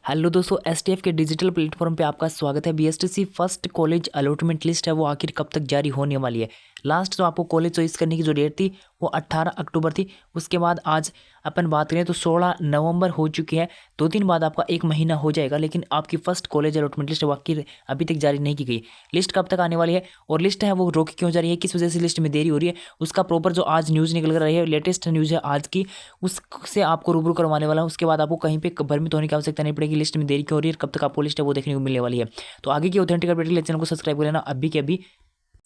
Hello दोस्तों, STF के digital platform पे आपका स्वागत है। BSTC first college allotment list है वो आखिर कब तक जारी होने वाली है। लास्ट जो आपको कॉलेज चॉइस करने की जो डेट थी वो 18 अक्टूबर थी। उसके बाद आज अपन बात करें तो 16 नवंबर हो चुकी है। 2 दिन बाद आपका 1 महीना हो जाएगा, लेकिन आपकी फर्स्ट कॉलेज अलॉटमेंट लिस्ट आखिर अभी तक जारी नहीं की गई। लिस्ट कब तक आने वाली है और लिस्ट है वो रोकी क्यों जा रही है, किस वजह से लिस्ट में देरी हो रही है, उसका प्रॉपर जो आज न्यूज़ निकल कर रही है, लेटेस्ट न्यूज़ है आज की, उससे आपको रूबरू करवाने वाला हूँ। उसके बाद आपको कहीं पे भ्रमित होने की आवश्यकता नहीं पड़ेगी लिस्ट में देरी क्यों हो रही है, कब तक आपको लिस्ट है वो देखने को मिलने वाली है। तो आगे की ऑथेंटिक अपडेट के लिए चैनल को सब्सक्राइब कर लेना अभी के अभी।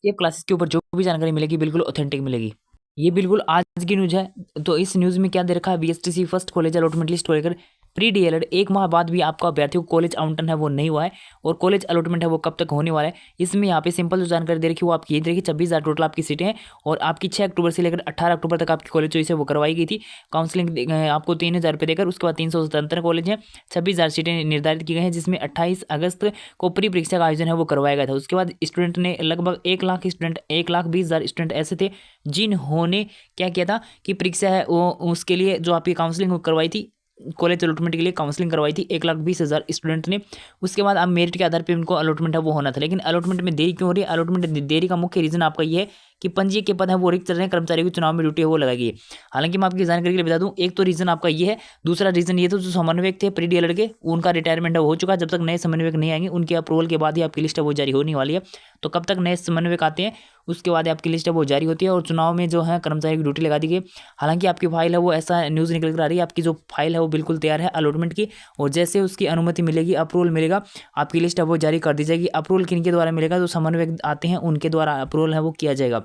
ये क्लासेस के ऊपर जो भी जानकारी मिलेगी बिल्कुल ऑथेंटिक मिलेगी। ये बिल्कुल आज की न्यूज़ है। तो इस न्यूज़ में क्या दे रखा है, BSTC first college allotment list को लेकर प्री डीएलएड 1 माह बाद भी आपका अभ्यर्थियों को कॉलेज आवंटन है वो नहीं हुआ है और कॉलेज अलॉटमेंट है वो कब तक होने वाला है। इसमें यहाँ पे सिंपल जो जानकारी दे रखी है वो आपकी ये दे रखी है, 26,000 टोटल आपकी सीटें हैं और आपकी 6 अक्टूबर से लेकर 18 अक्टूबर तक आपकी कॉलेज चॉइस है वो करवाई गई थी। काउंसलिंग आपको 3,000 रुपये देकर, उसके बाद 377 कॉलेज हैं, 26,000 सीटें निर्धारित की गई हैं, जिसमें 28 अगस्त को प्री परीक्षा का आयोजन है वो करवाया गया था। उसके बाद स्टूडेंट ने लगभग 1 लाख स्टूडेंट, 1,20,000 स्टूडेंट ऐसे थे जिन्होंने क्या किया था कि परीक्षा है वो उसके लिए जो आपकी काउंसलिंग करवाई थी, कॉलेज अलॉटमेंट के लिए काउंसलिंग करवाई थी 1,20,000 स्टूडेंट ने। उसके बाद अब मेरिट के आधार पर उनको अलॉटमेंट है वो होना था, लेकिन अलॉटमेंट में देरी क्यों हो रही है? अलॉटमेंट देरी का मुख्य रीजन आपका ये है कि पंजीयक के पद है वो रिक्त चल रहे हैं, कर्मचारियों की चुनाव में ड्यूटी है वो लगाई गई है। हालांकि मैं आपकी जानकारी के लिए बता दूं, एक तो रीजन आपका ये है, दूसरा रीजन ये था जो समन्वयक थे प्री डीएलएड के उनका रिटायरमेंट है वो हो चुका है। जब तक नए समन्वयक नहीं आएंगे उनके अप्रूवल के बाद ही आपकी लिस्ट है वो जारी होने वाली है। तो कब तक नए समन्वयक आते हैं उसके बाद आपकी लिस्ट है वो जारी होती है और चुनाव में जो है कर्मचारी की ड्यूटी लगा दी गई। हालांकि आपकी फाइल है वो ऐसा न्यूज़ निकल कर आ रही है, आपकी जो फाइल है वो बिल्कुल तैयार है अलॉटमेंट की, और जैसे उसकी अनुमति मिलेगी, अप्रूवल मिलेगा, आपकी लिस्ट है वो जारी कर दी जाएगी। अप्रूवल किनके द्वारा मिलेगा? जो समन्वयक आते हैं उनके द्वारा अप्रूवल है वो किया जाएगा।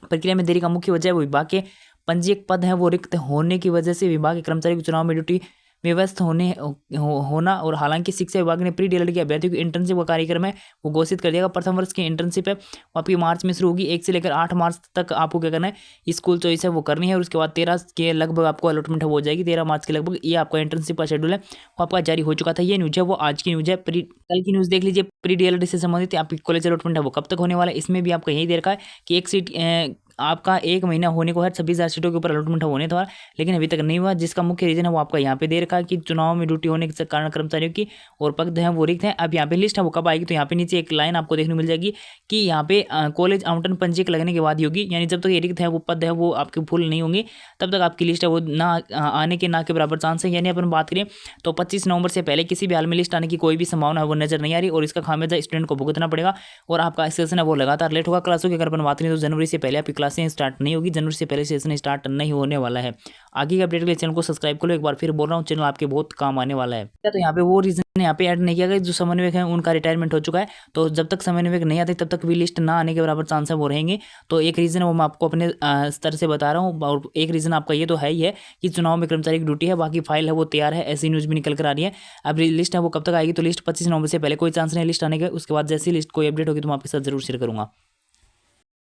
प्रक्रिया में देरी का मुख्य वजह वो विभाग के पंजीयक पद हैं वो रिक्त होने की वजह से विभाग के कर्मचारी को चुनाव में ड्यूटी में व्यस्त होना। और हालांकि शिक्षा विभाग ने प्री डीएलएड के अभ्यर्थियों की इंटर्नशिप का कार्यक्रम है वो घोषित कर दिया। प्रथम वर्ष की इंटर्नशिप है वो आपकी मार्च में शुरू होगी। 1 से लेकर 8 मार्च तक आपको क्या करना है, स्कूल चॉइस है वो करनी है और उसके बाद 13 के लगभग आपको अलॉटमेंट है वो हो जाएगी। 13 मार्च के लगभग ये आपका इंटर्नशिप का शेड्यूल है वो आपका जारी हो चुका था। ये न्यूज़ है वो आज की न्यूज़ है। कल की न्यूज़ देख लीजिए, प्री डीएलएड से संबंधित आपकी कॉलेज अलॉटमेंट है वो कब तक होने वाला है। इसमें भी आपका यही दे रखा है कि एक सीट आपका 1 महीना होने को है, 26,000 सीटों के ऊपर अलॉटमेंट होने था, लेकिन अभी तक नहीं हुआ, जिसका मुख्य रीजन है वो आपका यहाँ पे दे रखा है कि चुनाव में ड्यूटी होने के कारण कर्मचारियों की और पद हैं वो रिक्त हैं। अब यहाँ पे लिस्ट है वो कब आएगी, तो यहाँ पे नीचे एक लाइन आपको देखने मिल जाएगी कि यहाँ पे कॉलेज आवंटन पंजीयक लगने के बाद ही होगी, यानी जब तक ये रिक्त है वो पद है वो आपके फुल नहीं होंगे तब तक आपकी लिस्ट है वो ना आने के ना के बराबर चांस है। यानी अपन बात करें तो 25 नवंबर से पहले किसी भी हाल में लिस्ट आने की कोई भी संभावना है वो नजर नहीं आ रही और इसका खामियाजा स्टूडेंट को भुगतना पड़ेगा और आपका सेशन है वो लगातार लेट होगा। क्लासों की अगर अपन बात करें तो जनवरी से पहले आपकी क्लासें स्टार्ट नहीं होगी, जनवरी से पहले सेशन स्टार्ट नहीं होने वाला है। आगे के अपडेट के लिए चैनल को सब्सक्राइब कर लो। एक बार फिर बोल रहा हूँ, चैनल आपके बहुत काम आने वाला है। तो यहाँ पे वो रीजन यहाँ पे ऐड नहीं किया गया, जो समन्वयक है उनका रिटायरमेंट हो चुका है, तो जब तक समन्वयक नहीं आते तब तक भी लिस्ट ना आने के बराबर चांस है वो रहेंगे। तो एक रीजन है वो मैं आपको अपने स्तर से बता रहा हूँ और एक रीजन आपका ये तो है ही है कि चुनाव में कर्मचारी की ड्यूटी है, बाकी फाइल है वो तैयार है, ऐसी न्यूज़ भी निकल कर आ रही है। अब लिस्ट है वो कब तक आएगी, तो लिस्ट 25 नवंबर से पहले कोई चांस नहीं लिस्ट आने के। उसके बाद जैसी लिस्ट कोई अपडेट होगी तो मैं आपके साथ जरूर शेयर करूँगा।